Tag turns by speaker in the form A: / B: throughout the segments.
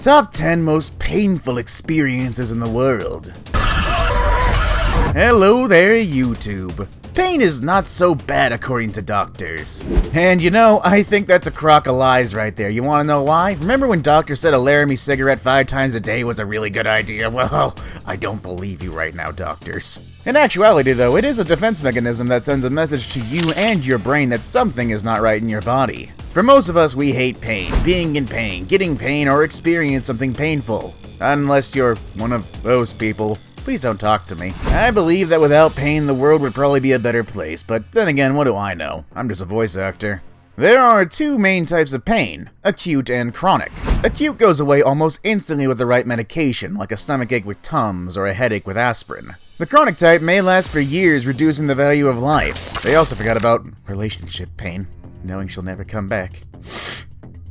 A: Top 10 most painful experiences in the world. Hello there, YouTube. Pain is not so bad according to doctors. And you know, I think that's a crock of lies right there. You wanna know why? Remember when doctors said a Laramie cigarette 5 times a day was a really good idea? Well, I don't believe you right now, doctors. In actuality though, it is a defense mechanism that sends a message to you and your brain that something is not right in your body. For most of us, we hate pain, being in pain, getting pain, or experience something painful. Unless you're one of those people. Please don't talk to me. I believe that without pain, the world would probably be a better place, but then again, what do I know? I'm just a voice actor. There are 2 main types of pain, acute and chronic. Acute goes away almost instantly with the right medication, like a stomachache with Tums or a headache with aspirin. The chronic type may last for years, reducing the value of life. They also forgot about relationship pain, knowing she'll never come back.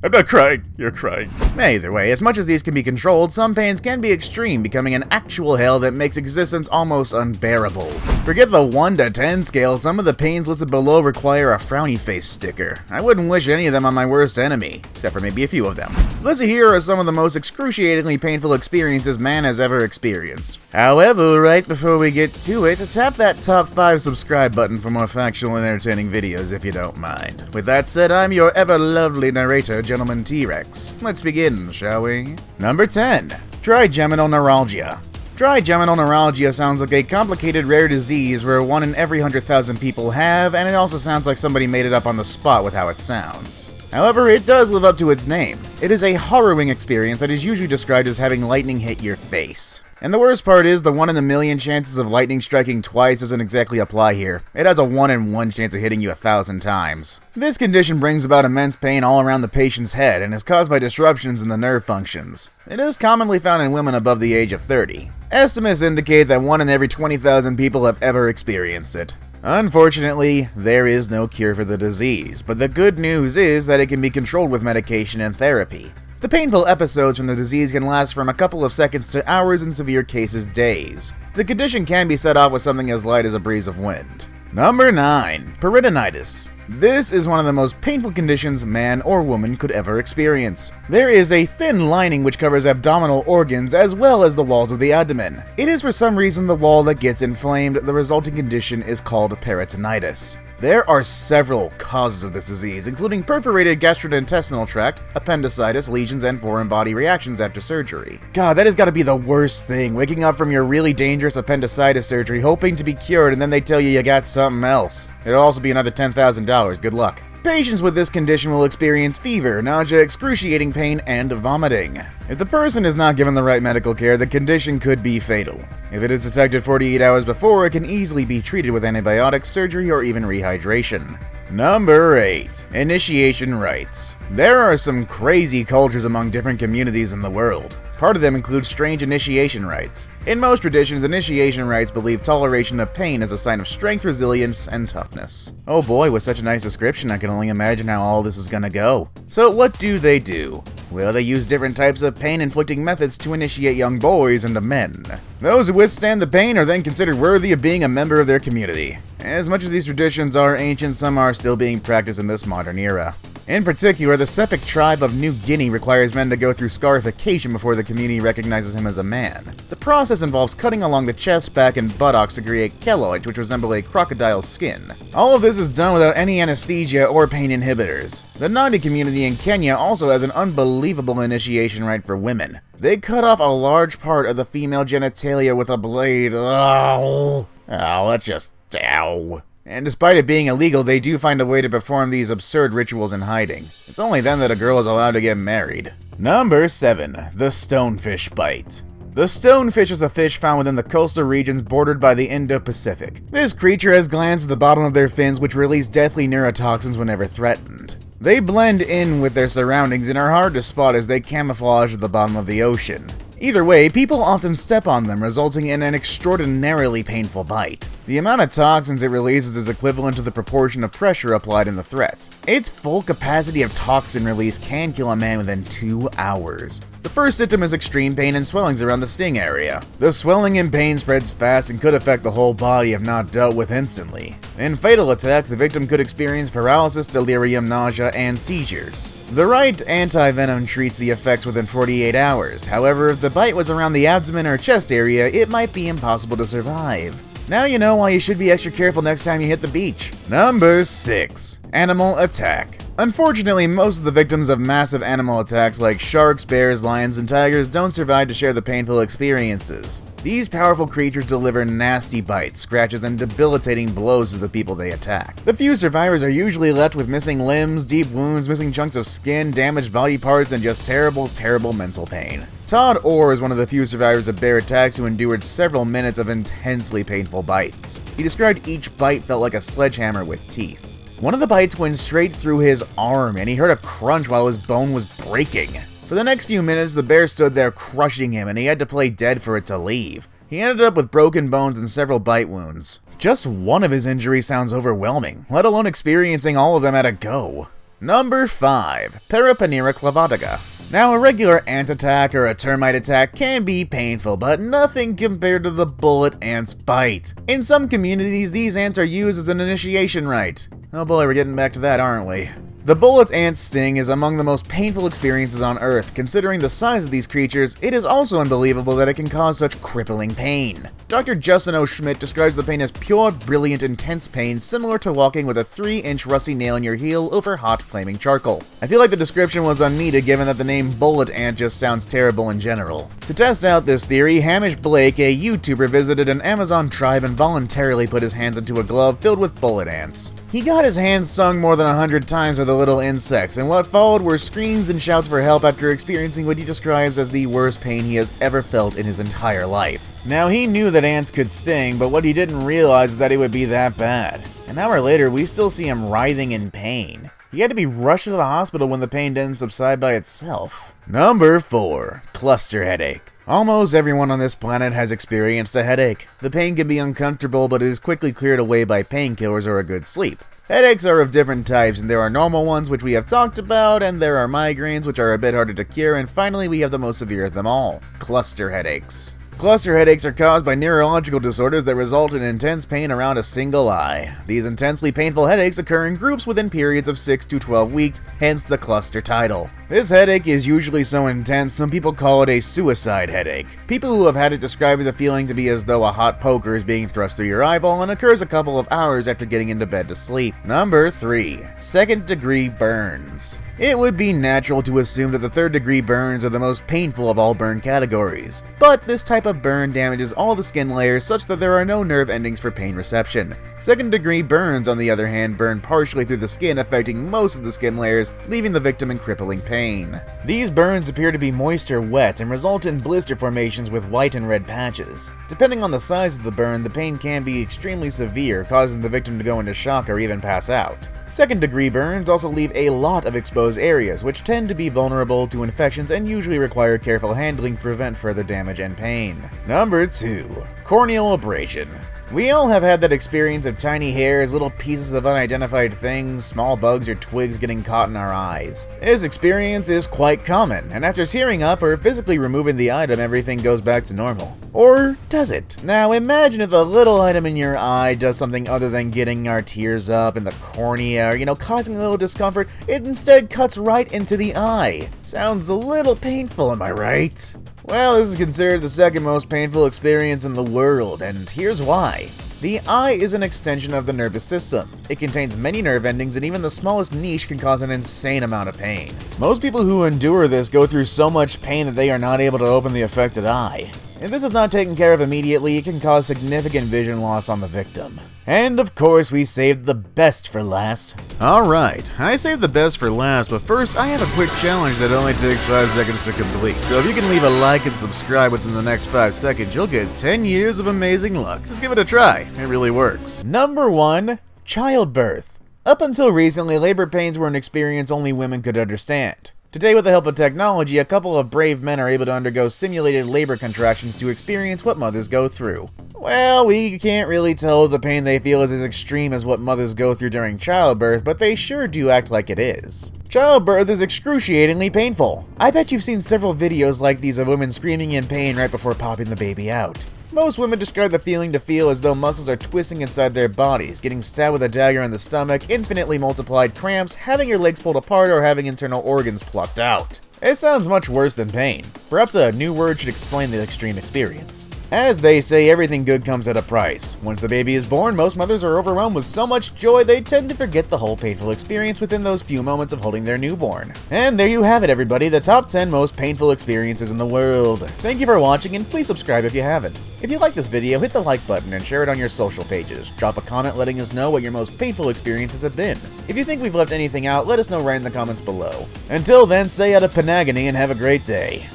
A: I'm not crying, you're crying. Either way, as much as these can be controlled, some pains can be extreme, becoming an actual hell that makes existence almost unbearable. Forget the 1 to 10 scale, some of the pains listed below require a frowny face sticker. I wouldn't wish any of them on my worst enemy, except for maybe a few of them. Listed here are some of the most excruciatingly painful experiences man has ever experienced. However, right before we get to it, tap that top 5 subscribe button for more factual and entertaining videos if you don't mind. With that said, I'm your ever lovely narrator, Gentleman T-Rex. Let's begin, shall we? Number 10. Trigeminal Neuralgia. Trigeminal neuralgia sounds like a complicated rare disease where 1 in every 100,000 people have, and it also sounds like somebody made it up on the spot with how it sounds. However, it does live up to its name. It is a harrowing experience that is usually described as having lightning hit your face. And the worst part is, the 1 in a million chances of lightning striking twice doesn't exactly apply here. It has a 1 in 1 chance of hitting you 1,000 times. This condition brings about immense pain all around the patient's head and is caused by disruptions in the nerve functions. It is commonly found in women above the age of 30. Estimates indicate that 1 in every 20,000 people have ever experienced it. Unfortunately, there is no cure for the disease, but the good news is that it can be controlled with medication and therapy. The painful episodes from the disease can last from a couple of seconds to hours, in severe cases, days. The condition can be set off with something as light as a breeze of wind. Number 9. Peritonitis. This is one of the most painful conditions man or woman could ever experience. There is a thin lining which covers abdominal organs as well as the walls of the abdomen. It is for some reason the wall that gets inflamed. The resulting condition is called peritonitis. There are several causes of this disease, including perforated gastrointestinal tract, appendicitis, lesions, and foreign body reactions after surgery. God, that has got to be the worst thing, waking up from your really dangerous appendicitis surgery, hoping to be cured, and then they tell you got something else. It'll also be another $10,000, good luck. Patients with this condition will experience fever, nausea, excruciating pain, and vomiting. If the person is not given the right medical care, the condition could be fatal. If it is detected 48 hours before, it can easily be treated with antibiotics, surgery, or even rehydration. Number 8. Initiation rites. There are some crazy cultures among different communities in the world. Part of them includes strange initiation rites. In most traditions, initiation rites believe toleration of pain is a sign of strength, resilience, and toughness. Oh boy, with such a nice description, I can only imagine how all this is gonna go. So what do? Well, they use different types of pain-inflicting methods to initiate young boys into men. Those who withstand the pain are then considered worthy of being a member of their community. As much as these traditions are ancient, some are still being practiced in this modern era. In particular, the Sepik tribe of New Guinea requires men to go through scarification before the community recognizes him as a man. The process involves cutting along the chest, back, and buttocks to create keloids, which resemble a crocodile's skin. All of this is done without any anesthesia or pain inhibitors. The Nandi community in Kenya also has an unbelievable initiation rite for women. They cut off a large part of the female genitalia with a blade. Ow. Ow. And despite it being illegal, they do find a way to perform these absurd rituals in hiding. It's only then that a girl is allowed to get married. Number 7. The stonefish bite. The stonefish is a fish found within the coastal regions bordered by the Indo-Pacific. This creature has glands at the bottom of their fins which release deathly neurotoxins whenever threatened. They blend in with their surroundings and are hard to spot as they camouflage at the bottom of the ocean. Either way, people often step on them, resulting in an extraordinarily painful bite. The amount of toxins it releases is equivalent to the proportion of pressure applied in the threat. Its full capacity of toxin release can kill a man within 2 hours. The first symptom is extreme pain and swellings around the sting area. The swelling and pain spreads fast and could affect the whole body if not dealt with instantly. In fatal attacks, the victim could experience paralysis, delirium, nausea, and seizures. The right anti-venom treats the effects within 48 hours. However, if the bite was around the abdomen or chest area, it might be impossible to survive. Now you know why you should be extra careful next time you hit the beach. Number 6. Animal attack. Unfortunately, most of the victims of massive animal attacks like sharks, bears, lions, and tigers don't survive to share the painful experiences. These powerful creatures deliver nasty bites, scratches, and debilitating blows to the people they attack. The few survivors are usually left with missing limbs, deep wounds, missing chunks of skin, damaged body parts, and just terrible, terrible mental pain. Todd Orr is one of the few survivors of bear attacks who endured several minutes of intensely painful bites. He described each bite felt like a sledgehammer with teeth. One of the bites went straight through his arm, and he heard a crunch while his bone was breaking. For the next few minutes, the bear stood there crushing him, and he had to play dead for it to leave. He ended up with broken bones and several bite wounds. Just one of his injuries sounds overwhelming, let alone experiencing all of them at a go. Number 5. Peritonita clavata. Now, a regular ant attack or a termite attack can be painful, but nothing compared to the bullet ant's bite. In some communities, these ants are used as an initiation rite. Oh boy, we're getting back to that, aren't we? The bullet ant's sting is among the most painful experiences on Earth. Considering the size of these creatures, it is also unbelievable that it can cause such crippling pain. Dr. Justin O. Schmidt describes the pain as pure, brilliant, intense pain similar to walking with a 3-inch rusty nail in your heel over hot, flaming charcoal. I feel like the description was unneeded given that the name bullet ant just sounds terrible in general. To test out this theory, Hamish Blake, a YouTuber, visited an Amazon tribe and voluntarily put his hands into a glove filled with bullet ants. He got his hands stung more than 100 times by the little insects, and what followed were screams and shouts for help after experiencing what he describes as the worst pain he has ever felt in his entire life. Now, he knew that ants could sting, but what he didn't realize is that it would be that bad. An hour later, we still see him writhing in pain. He had to be rushed to the hospital when the pain didn't subside by itself. Number 4. Cluster headache. Almost everyone on this planet has experienced a headache. The pain can be uncomfortable, but it is quickly cleared away by painkillers or a good sleep. Headaches are of different types, and there are normal ones, which we have talked about, and there are migraines, which are a bit harder to cure, and finally we have the most severe of them all, cluster headaches. Cluster headaches are caused by neurological disorders that result in intense pain around a single eye. These intensely painful headaches occur in groups within periods of 6 to 12 weeks, hence the cluster title. This headache is usually so intense, some people call it a suicide headache. People who have had it describe the feeling to be as though a hot poker is being thrust through your eyeball and occurs a couple of hours after getting into bed to sleep. Number 3. Second-degree burns. It would be natural to assume that the third-degree burns are the most painful of all burn categories, but this type of burn damages all the skin layers such that there are no nerve endings for pain reception. Second-degree burns, on the other hand, burn partially through the skin, affecting most of the skin layers, leaving the victim in crippling pain. These burns appear to be moist or wet and result in blister formations with white and red patches. Depending on the size of the burn, the pain can be extremely severe, causing the victim to go into shock or even pass out. Second-degree burns also leave a lot of exposed areas, which tend to be vulnerable to infections and usually require careful handling to prevent further damage and pain. Number 2. Corneal abrasion. We all have had that experience of tiny hairs, little pieces of unidentified things, small bugs or twigs getting caught in our eyes. This experience is quite common, and after tearing up or physically removing the item, everything goes back to normal. Or does it? Now imagine if the little item in your eye does something other than getting our tears up in the cornea or, causing a little discomfort. It instead cuts right into the eye. Sounds a little painful, am I right? Well, this is considered the second most painful experience in the world, and here's why. The eye is an extension of the nervous system. It contains many nerve endings, and even the smallest niche can cause an insane amount of pain. Most people who endure this go through so much pain that they are not able to open the affected eye. If this is not taken care of immediately, it can cause significant vision loss on the victim. And of course, we saved the best for last. Alright, I saved the best for last, but first I have a quick challenge that only takes 5 seconds to complete. So if you can leave a like and subscribe within the next 5 seconds, you'll get 10 years of amazing luck. Just give it a try, it really works. Number 1. Childbirth. Up until recently, labor pains were an experience only women could understand. Today, with the help of technology, a couple of brave men are able to undergo simulated labor contractions to experience what mothers go through. Well, we can't really tell if the pain they feel is as extreme as what mothers go through during childbirth, but they sure do act like it is. Childbirth is excruciatingly painful. I bet you've seen several videos like these of women screaming in pain right before popping the baby out. Most women describe the feeling to feel as though muscles are twisting inside their bodies, getting stabbed with a dagger in the stomach, infinitely multiplied cramps, having your legs pulled apart, or having internal organs plucked out. It sounds much worse than pain. Perhaps a new word should explain the extreme experience. As they say, everything good comes at a price. Once the baby is born, most mothers are overwhelmed with so much joy they tend to forget the whole painful experience within those few moments of holding their newborn. And there you have it, everybody, the top 10 most painful experiences in the world. Thank you for watching, and please subscribe if you haven't. If you like this video, hit the like button and share it on your social pages. Drop a comment letting us know what your most painful experiences have been. If you think we've left anything out, let us know right in the comments below. Until then, stay out of Panagony and have a great day.